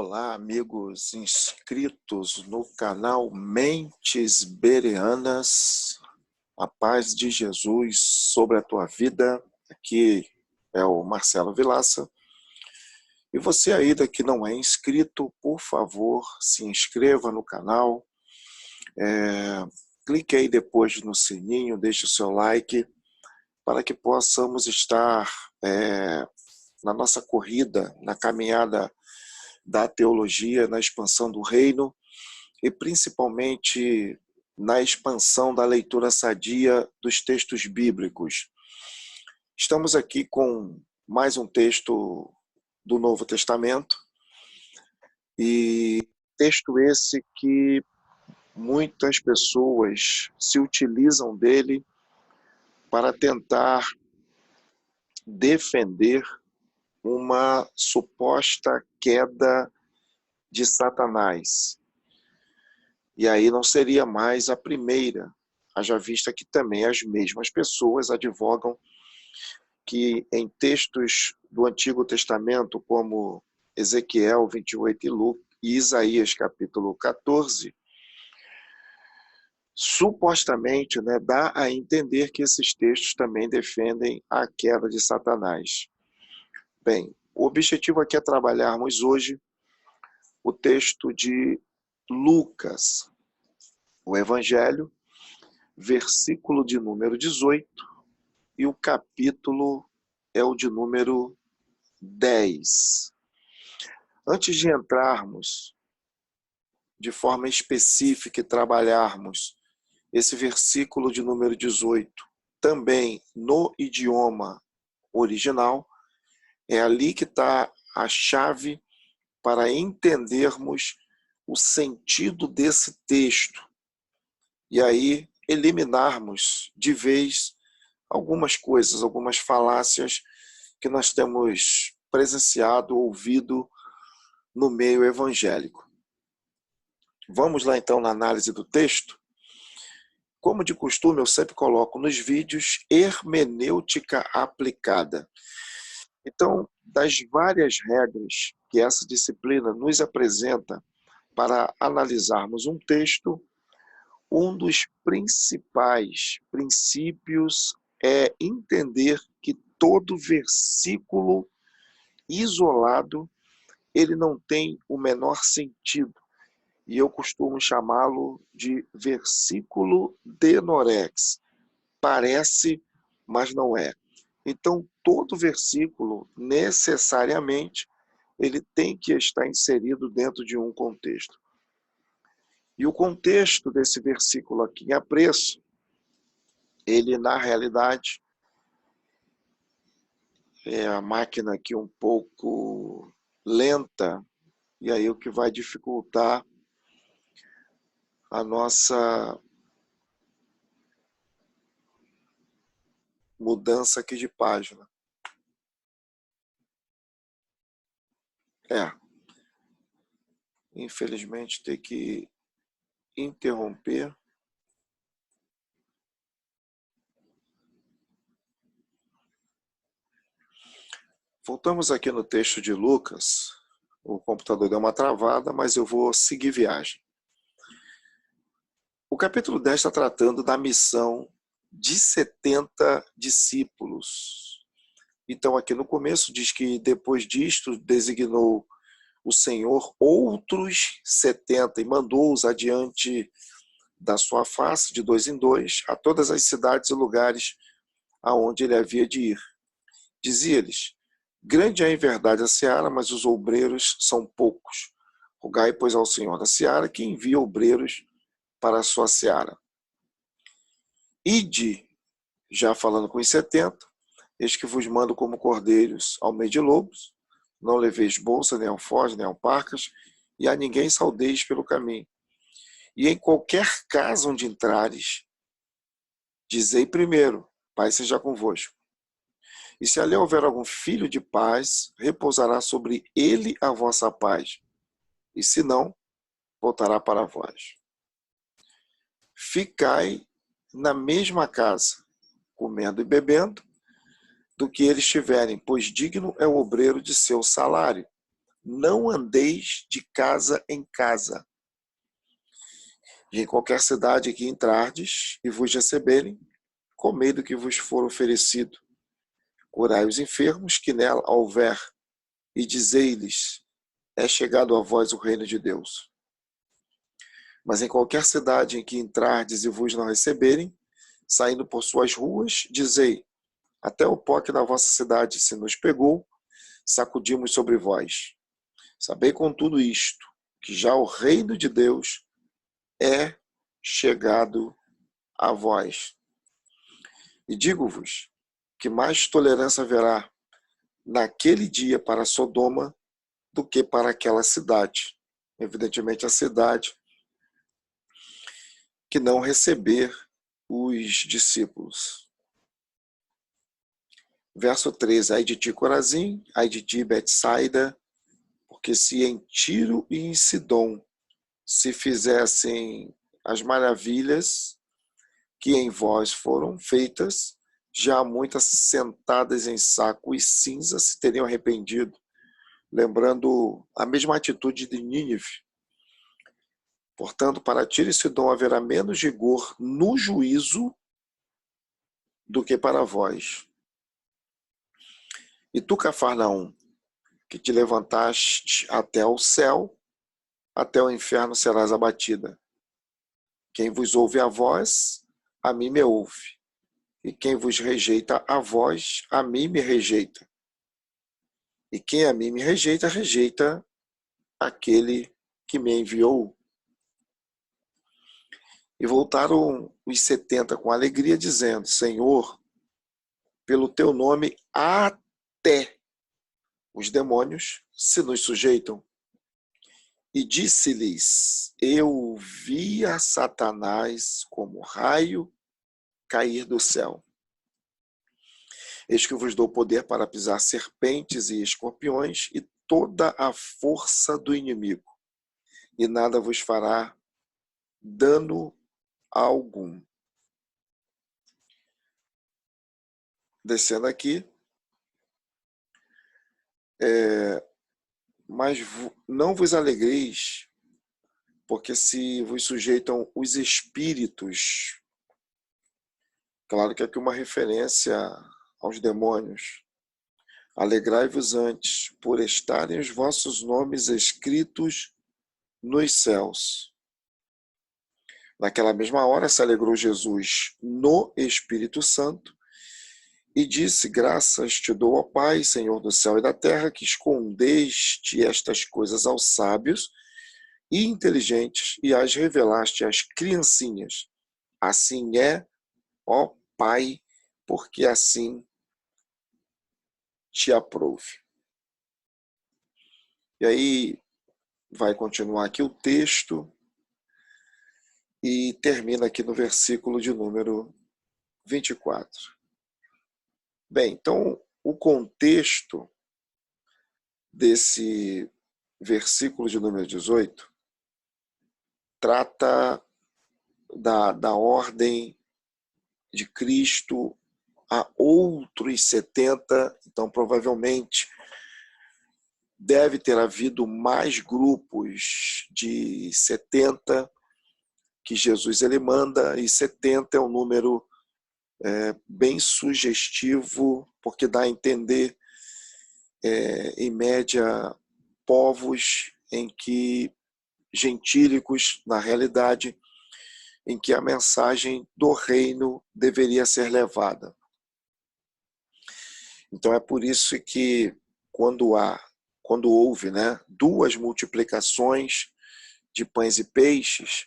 Olá, amigos inscritos no canal Mentes Bereanas. A paz de Jesus sobre a tua vida. Aqui é o Marcelo Vilaça. E você ainda que não é inscrito, por favor, se inscreva no canal. Clique aí depois no sininho, deixe o seu like, para que possamos estar na nossa corrida, na caminhada da teologia, na expansão do reino e principalmente na expansão da leitura sadia dos textos bíblicos. Estamos aqui com mais um texto do Novo Testamento, e texto esse que muitas pessoas se utilizam dele para tentar defender uma suposta queda de Satanás. E aí não seria mais a primeira, haja vista que também as mesmas pessoas advogam que em textos do Antigo Testamento, como Ezequiel 28 e Isaías capítulo 14, supostamente dá a entender que esses textos também defendem a queda de Satanás. Bem, o objetivo aqui é trabalharmos hoje o texto de Lucas, o Evangelho, versículo de número 18, e o capítulo é o de número 10. Antes de entrarmos de forma específica e trabalharmos esse versículo de número 18, também no idioma original, é ali que está a chave para entendermos o sentido desse texto e aí eliminarmos de vez algumas coisas, algumas falácias que nós temos presenciado, ouvido no meio evangélico. Vamos lá então na análise do texto. Como de costume, eu sempre coloco nos vídeos hermenêutica aplicada. Então, das várias regras que essa disciplina nos apresenta para analisarmos um texto, um dos principais princípios é entender que todo versículo isolado, ele não tem o menor sentido. E eu costumo chamá-lo de versículo denorex. Parece, mas não é. Então, todo versículo, necessariamente, ele tem que estar inserido dentro de um contexto. E o contexto desse versículo aqui em apreço, ele, na realidade, é a máquina aqui um pouco lenta, e aí o que vai dificultar a nossa mudança aqui de página. Infelizmente, ter que interromper. Voltamos aqui no texto de Lucas. O computador deu uma travada, mas eu vou seguir viagem. O capítulo 10 está tratando da missão de 70 discípulos. Então, aqui no começo, diz que depois disto, designou o Senhor outros 70 e mandou-os adiante da sua face, de dois em dois, a todas as cidades e lugares aonde ele havia de ir. Dizia-lhes: grande é em verdade a seara, mas os obreiros são poucos. Rogai, pois, ao Senhor da seara que envie obreiros para a sua seara. Ide, já falando com os 70, eis que vos mando como cordeiros ao meio de lobos, não leveis bolsa, nem alforje, nem alparcas, e a ninguém saudeis pelo caminho. E em qualquer casa onde entrares, dizei primeiro: paz seja convosco. E se ali houver algum filho de paz, repousará sobre ele a vossa paz. E se não, voltará para vós. Ficai na mesma casa, comendo e bebendo, do que eles tiverem, pois digno é o obreiro de seu salário. não andeis de casa em casa. E em qualquer cidade que entrardes e vos receberem, comei do que vos for oferecido. Curai os enfermos que nela houver, e dizei-lhes, é chegado a vós o reino de Deus. Mas em qualquer cidade em que entrardes e vos não receberem, saindo por suas ruas, dizei, até o pó que na vossa cidade se nos pegou, sacudimos sobre vós. Sabei com tudo isto, que já o reino de Deus é chegado a vós. E digo-vos que mais tolerância haverá naquele dia para Sodoma do que para aquela cidade. Evidentemente, a cidade que não receber os discípulos. Verso 13. Ai de ti, Corazim, ai de ti, Betsaida, porque se em Tiro e em Sidom se fizessem as maravilhas que em vós foram feitas, já muitas sentadas em saco e cinza se teriam arrependido, lembrando a mesma atitude de Nínive. Portanto, para Tiro e Sidom haverá menos rigor no juízo do que para vós. E tu, Cafarnaum, que te levantaste até o céu, até o inferno serás abatida. Quem vos ouve a vós, a mim me ouve. E quem vos rejeita a vós, a mim me rejeita. E quem a mim me rejeita, rejeita aquele que me enviou. E voltaram os 70 com alegria, dizendo, Senhor, pelo teu nome até os demônios se nos sujeitam. E disse-lhes, eu vi a Satanás como raio cair do céu. Eis que vos dou poder para pisar serpentes e escorpiões e toda a força do inimigo, e nada vos fará dano algum. Descendo aqui, mas não vos alegreis, porque se vos sujeitam os espíritos, claro que aqui uma referência aos demônios, alegrai-vos antes, por estarem os vossos nomes escritos nos céus. Naquela mesma hora se alegrou Jesus no Espírito Santo e disse, graças te dou, ó Pai, Senhor do céu e da terra, que escondeste estas coisas aos sábios e inteligentes e as revelaste às criancinhas. Assim é, ó Pai, porque assim te aprouve. E aí vai continuar aqui o texto e termina aqui no versículo de número 24. Bem, então o contexto desse versículo de número 18 trata da ordem de Cristo a outros 70, então provavelmente deve ter havido mais grupos de 70 que Jesus ele manda, e 70 é um número bem sugestivo, porque dá a entender, em média, povos em que gentílicos, na realidade, em que a mensagem do reino deveria ser levada. Então é por isso que quando houve, duas multiplicações de pães e peixes,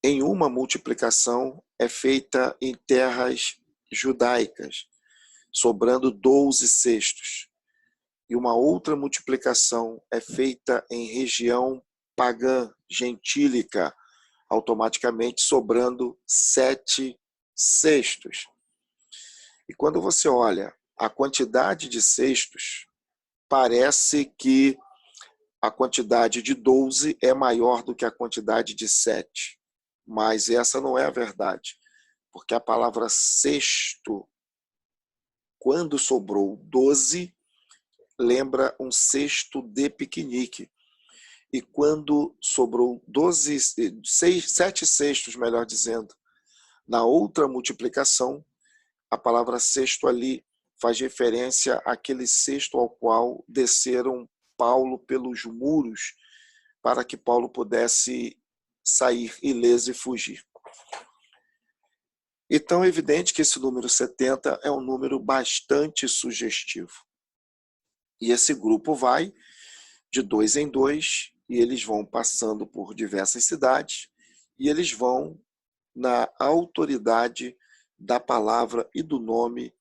em uma multiplicação é feita em terras judaicas, sobrando 12 cestos. E uma outra multiplicação é feita em região pagã, gentílica, automaticamente sobrando 7 cestos. E quando você olha a quantidade de cestos, parece que a quantidade de 12 é maior do que a quantidade de 7. Mas essa não é a verdade, porque a palavra cesto, quando sobrou 12, lembra um cesto de piquenique. E quando sobrou 7 cestos, melhor dizendo, na outra multiplicação, a palavra cesto ali faz referência àquele cesto ao qual desceram Paulo pelos muros para que Paulo pudesse sair ileso e fugir. Então é evidente que esse número 70 é um número bastante sugestivo. E esse grupo vai de 2 em 2, e eles vão passando por diversas cidades, e eles vão na autoridade da palavra e do nome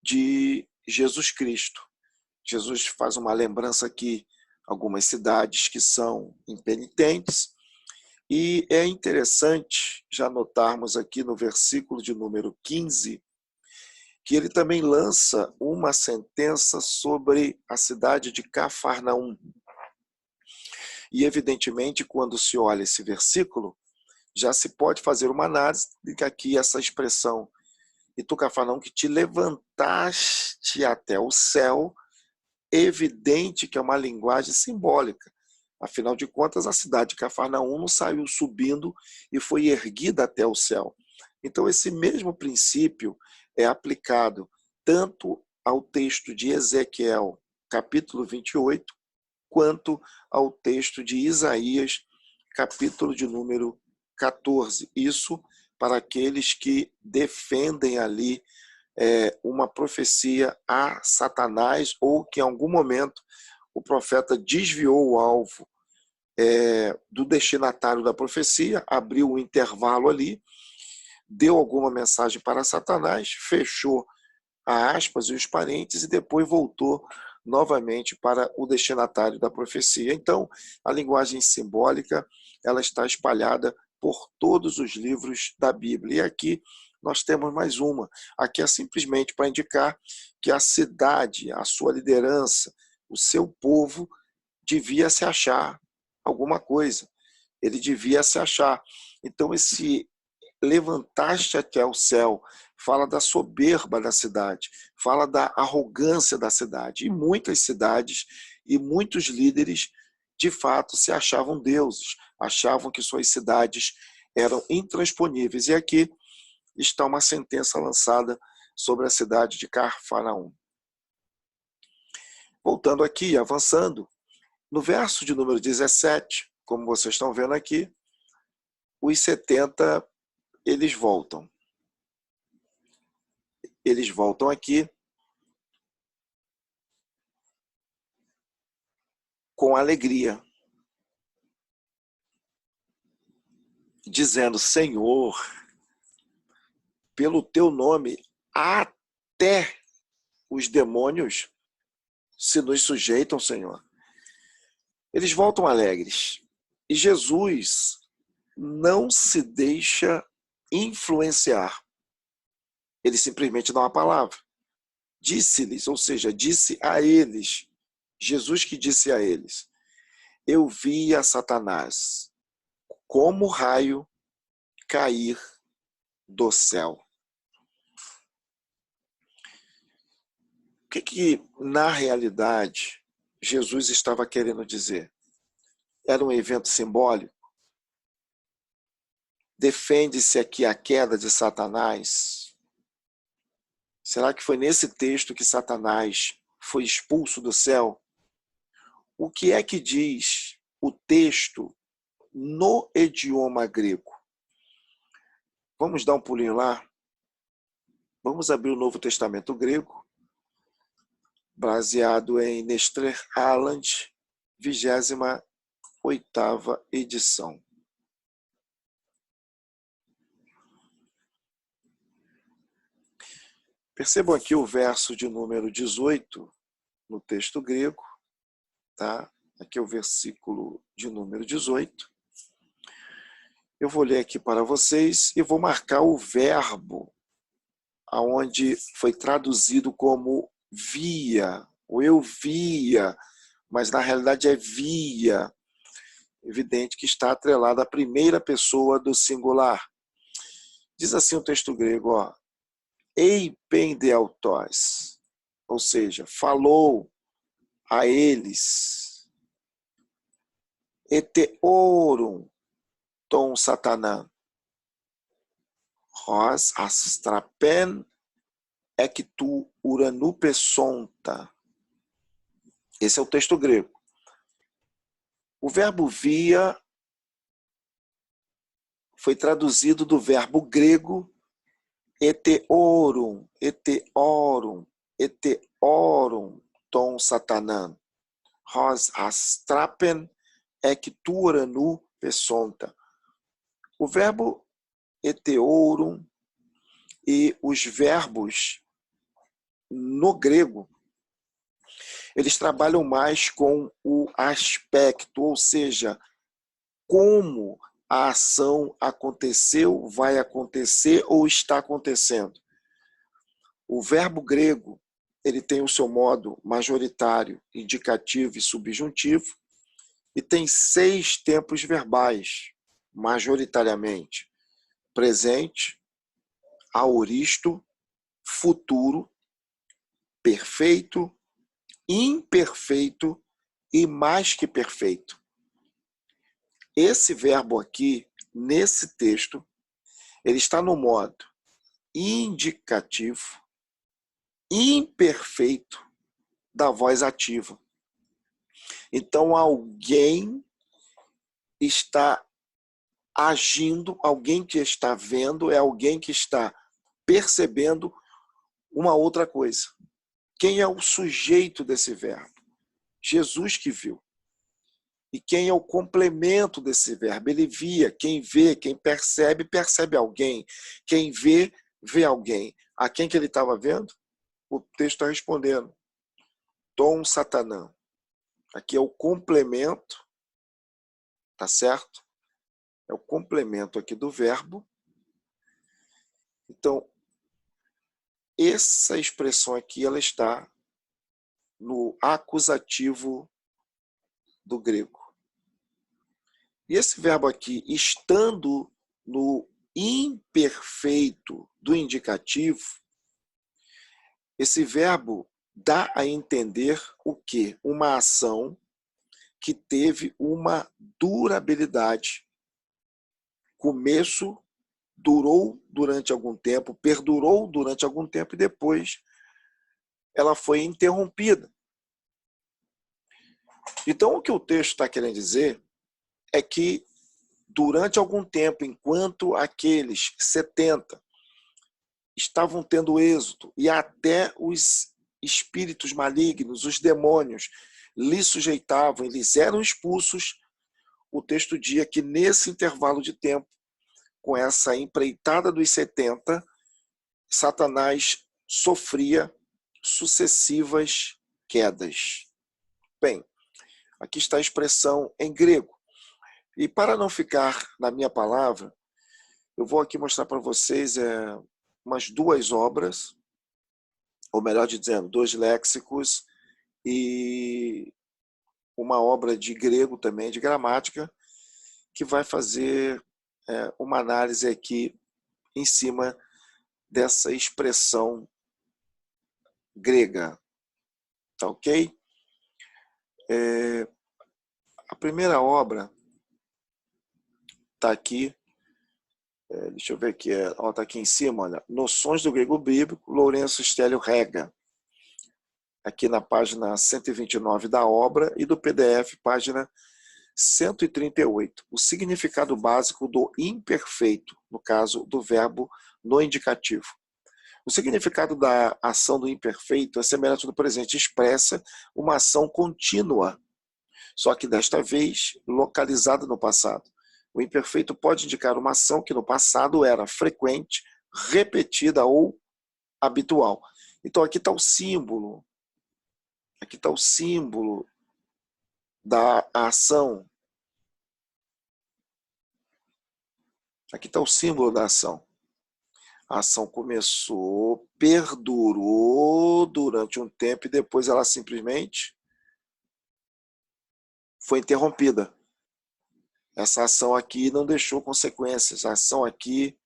de Jesus Cristo. Jesus faz uma lembrança aqui, algumas cidades que são impenitentes, e é interessante já notarmos aqui no versículo de número 15, que ele também lança uma sentença sobre a cidade de Cafarnaum. E, evidentemente, quando se olha esse versículo, já se pode fazer uma análise de que aqui essa expressão, e tu, Cafarnaum, que te levantaste até o céu, evidente que é uma linguagem simbólica. Afinal de contas, a cidade de Cafarnaum não saiu subindo e foi erguida até o céu. Então, esse mesmo princípio é aplicado tanto ao texto de Ezequiel, capítulo 28, quanto ao texto de Isaías, capítulo de número 14. Isso para aqueles que defendem ali uma profecia a Satanás, ou que em algum momento o profeta desviou o alvo do destinatário da profecia, abriu um intervalo ali, deu alguma mensagem para Satanás, fechou a aspas e os parênteses e depois voltou novamente para o destinatário da profecia. Então, a linguagem simbólica ela está espalhada por todos os livros da Bíblia. E aqui nós temos mais uma. Aqui é simplesmente para indicar que a cidade, a sua liderança, o seu povo devia se achar alguma coisa. Ele devia se achar. Então, esse levantaste até o céu fala da soberba da cidade, fala da arrogância da cidade. E muitas cidades e muitos líderes, de fato, se achavam deuses, achavam que suas cidades eram intransponíveis. E aqui está uma sentença lançada sobre a cidade de Cafarnaum. Voltando aqui, avançando, no verso de número 17, como vocês estão vendo aqui, os 70, eles voltam. Eles voltam aqui com alegria, dizendo: Senhor, pelo teu nome, até os demônios se nos sujeitam, Senhor. Eles voltam alegres. E Jesus não se deixa influenciar. Ele simplesmente dá uma palavra. Disse-lhes, ou seja, disse a eles, Jesus que disse a eles: eu vi a Satanás como raio cair do céu. O que na realidade Jesus estava querendo dizer? Era um evento simbólico? Defende-se aqui a queda de Satanás? Será que foi nesse texto que Satanás foi expulso do céu? O que é que diz o texto no idioma grego? Vamos dar um pulinho lá? Vamos abrir o Novo Testamento grego, baseado em Nestor Aland, 28ª edição. Percebam aqui o verso de número 18 no texto grego, tá? Aqui é o versículo de número 18. Eu vou ler aqui para vocês e vou marcar o verbo aonde foi traduzido como via, ou eu via, mas na realidade é via. Evidente que está atrelado à primeira pessoa do singular. Diz assim o texto grego, ó, eipendeautos, ou seja, falou, a eles, eteorum ton Satanã, hos astrapen ectu uranu pesonta. Esse é o texto grego. O verbo via foi traduzido do verbo grego eteorum, eteorum, eteorum ton Satanã, hos astrapen ectu uranu pesonta. O verbo eteorum e os verbos no grego, eles trabalham mais com o aspecto, ou seja, como a ação aconteceu, vai acontecer ou está acontecendo. O verbo grego, ele tem o seu modo majoritário, indicativo e subjuntivo, e tem 6 tempos verbais, majoritariamente: presente, aoristo, futuro, perfeito, imperfeito e mais que perfeito. Esse verbo aqui, nesse texto, ele está no modo indicativo, imperfeito da voz ativa. Então, alguém está agindo, alguém que está vendo, é alguém que está percebendo uma outra coisa. Quem é o sujeito desse verbo? Jesus que viu. E quem é o complemento desse verbo? Ele via. Quem vê, quem percebe, percebe alguém. Quem vê, vê alguém. A quem que ele estava vendo? O texto está respondendo. Tom Satanã. Aqui é o complemento, tá certo? É o complemento aqui do verbo. Então, essa expressão aqui, ela está no acusativo do grego. E esse verbo aqui, estando no imperfeito do indicativo, esse verbo dá a entender o quê? Uma ação que teve uma durabilidade. Começo, durou durante algum tempo, perdurou durante algum tempo e depois ela foi interrompida. Então, o que o texto está querendo dizer é que durante algum tempo, enquanto aqueles 70 estavam tendo êxito e até os espíritos malignos, os demônios, lhe sujeitavam, eles eram expulsos, o texto diz que nesse intervalo de tempo, com essa empreitada dos 70, Satanás sofria sucessivas quedas. Bem, aqui está a expressão em grego. E para não ficar na minha palavra, eu vou aqui mostrar para vocês umas 2 obras, ou melhor dizendo, 2 léxicos e uma obra de grego também, de gramática, que vai fazer uma análise aqui em cima dessa expressão grega. Tá ok? A primeira obra está aqui, deixa eu ver aqui, está aqui em cima, olha, Noções do Grego Bíblico, Lourenço Stélio Rega, aqui na página 129 da obra, e do PDF, página 138. O significado básico do imperfeito, no caso do verbo no indicativo. O significado da ação do imperfeito é semelhante ao do presente, expressa uma ação contínua, só que desta vez localizada no passado. O imperfeito pode indicar uma ação que no passado era frequente, repetida ou habitual. Então aqui está o símbolo. Aqui está o símbolo da ação. Aqui está o símbolo da ação. A ação começou, perdurou durante um tempo e depois ela simplesmente foi interrompida. Essa ação aqui não deixou consequências. A ação aqui,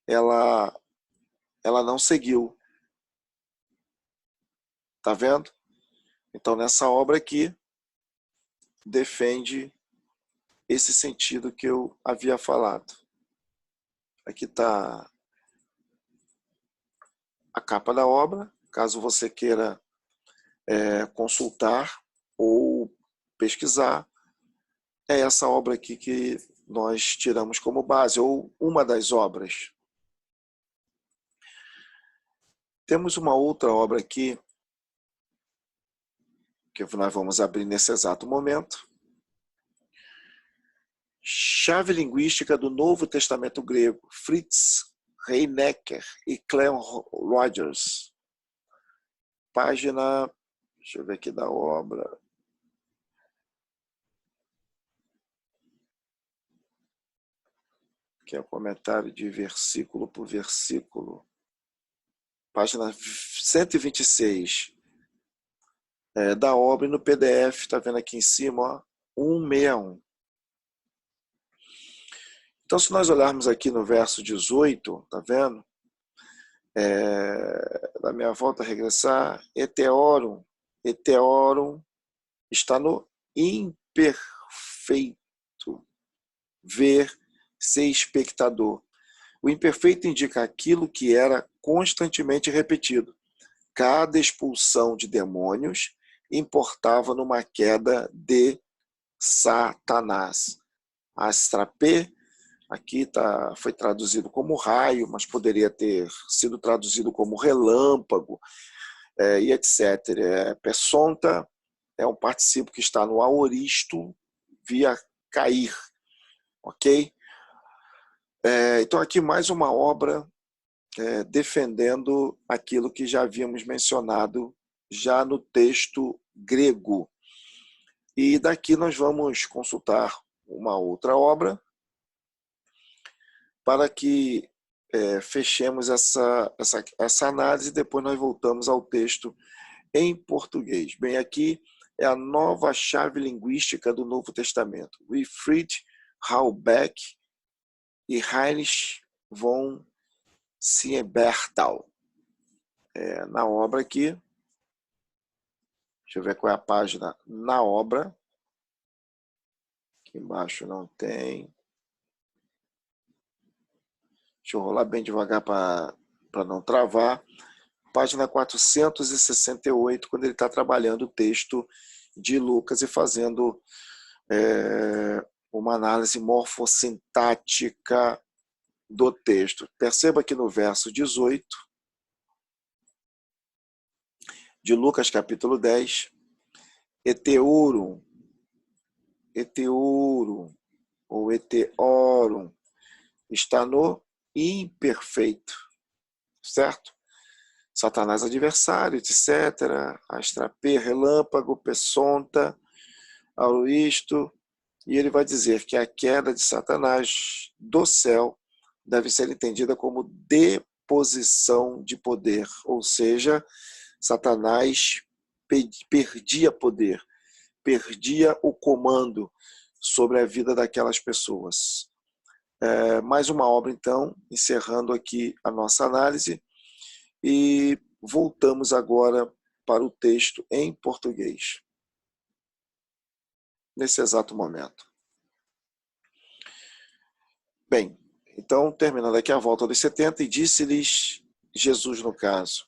ela não seguiu. Tá vendo? Então, nessa obra aqui, defende esse sentido que eu havia falado. Aqui está a capa da obra, caso você queira consultar ou pesquisar, é essa obra aqui que nós tiramos como base, ou uma das obras. Temos uma outra obra aqui, que nós vamos abrir nesse exato momento. Chave linguística do Novo Testamento grego, Fritz Reinecker e Clem Rogers. Página, deixa eu ver aqui da obra. Que é o comentário de versículo por versículo. Página 126 da obra, e no PDF, está vendo aqui em cima, ó, 161. Então, se nós olharmos aqui no verso 18, está vendo? Da minha volta a regressar, heteorum está no imperfeito, ver, ser espectador. O imperfeito indica aquilo que era constantemente repetido. Cada expulsão de demônios importava numa queda de Satanás. Astrapé, aqui foi traduzido como raio, mas poderia ter sido traduzido como relâmpago, e etc. Pesonta é um particípio que está no aoristo, via cair. Ok? Então aqui mais uma obra defendendo aquilo que já havíamos mencionado já no texto grego. E daqui nós vamos consultar uma outra obra para que fechemos essa análise e depois nós voltamos ao texto em português. Bem, aqui é a nova chave linguística do Novo Testamento. Wilfried Halbeck e Heinrich von Siebertal. Na obra aqui, deixa eu ver qual é a página na obra. Aqui embaixo não tem. Deixa eu rolar bem devagar para não travar. Página 468, quando ele está trabalhando o texto de Lucas e fazendo uma análise morfossintática do texto. Perceba que no verso 18 de Lucas capítulo 10, heteorum ou heteorum está no imperfeito, certo? Satanás adversário, etc. Astrapé, relâmpago, pesonta, auristo. E ele vai dizer que a queda de Satanás do céu deve ser entendida como deposição de poder, ou seja, Satanás perdia poder, perdia o comando sobre a vida daquelas pessoas. Mais uma obra, então, encerrando aqui a nossa análise, e voltamos agora para o texto em português, nesse exato momento. Bem, então, terminando aqui a volta dos 70, e disse-lhes Jesus, no caso,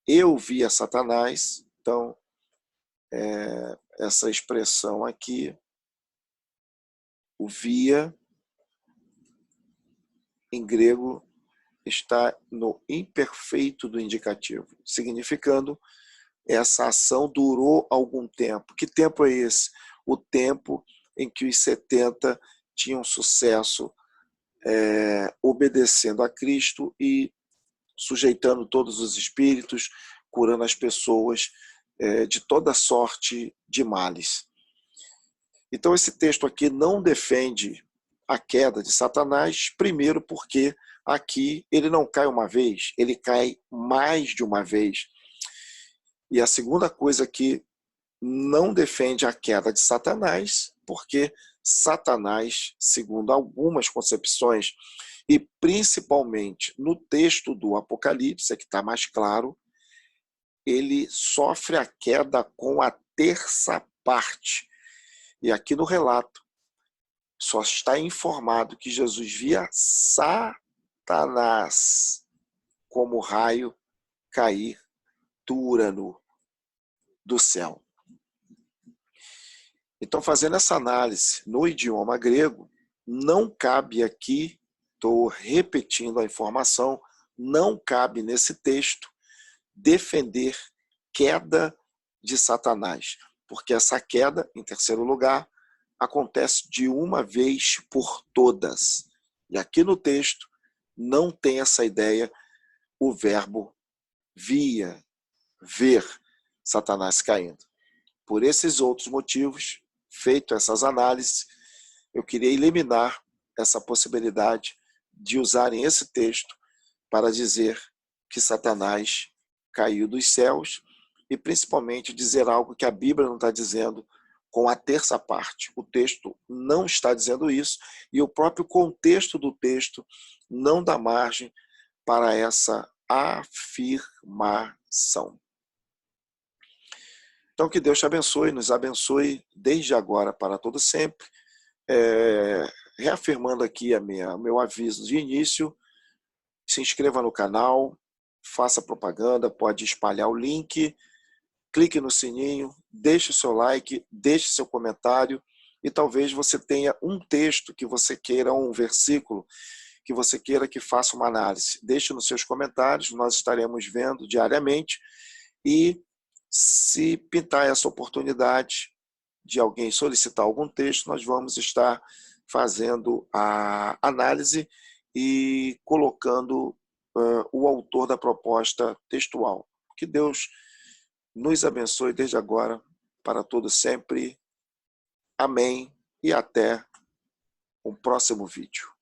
eu vi a Satanás. Então, essa expressão aqui, o via, em grego, está no imperfeito do indicativo, significando essa ação durou algum tempo. Que tempo é esse? O tempo em que os 70 tinham sucesso obedecendo a Cristo e sujeitando todos os espíritos, curando as pessoas de toda sorte de males. Então esse texto aqui não defende a queda de Satanás, primeiro porque aqui ele não cai uma vez, ele cai mais de uma vez. E a segunda coisa que não defende a queda de Satanás, porque Satanás, segundo algumas concepções, e principalmente no texto do Apocalipse, que está mais claro, ele sofre a queda com a terça parte. E aqui no relato, só está informado que Jesus via Satanás como raio cair do Urano do céu. Então, fazendo essa análise no idioma grego, não cabe aqui, estou repetindo a informação, não cabe nesse texto defender queda de Satanás, porque essa queda, em terceiro lugar, acontece de uma vez por todas. E aqui no texto não tem essa ideia, o verbo via, ver Satanás caindo. Por esses outros motivos, feito essas análises, eu queria eliminar essa possibilidade de usarem esse texto para dizer que Satanás caiu dos céus e principalmente dizer algo que a Bíblia não está dizendo com a terça parte. O texto não está dizendo isso e o próprio contexto do texto não dá margem para essa afirmação. Então, que Deus te abençoe, nos abençoe desde agora para todo sempre. Reafirmando aqui o meu aviso de início, se inscreva no canal, faça propaganda, pode espalhar o link, clique no sininho, deixe o seu like, deixe seu comentário e talvez você tenha um texto que você queira, um versículo que você queira que faça uma análise. Deixe nos seus comentários, nós estaremos vendo diariamente e se pintar essa oportunidade de alguém solicitar algum texto, nós vamos estar fazendo a análise e colocando o autor da proposta textual. Que Deus nos abençoe desde agora, para todo sempre. Amém e até um próximo vídeo.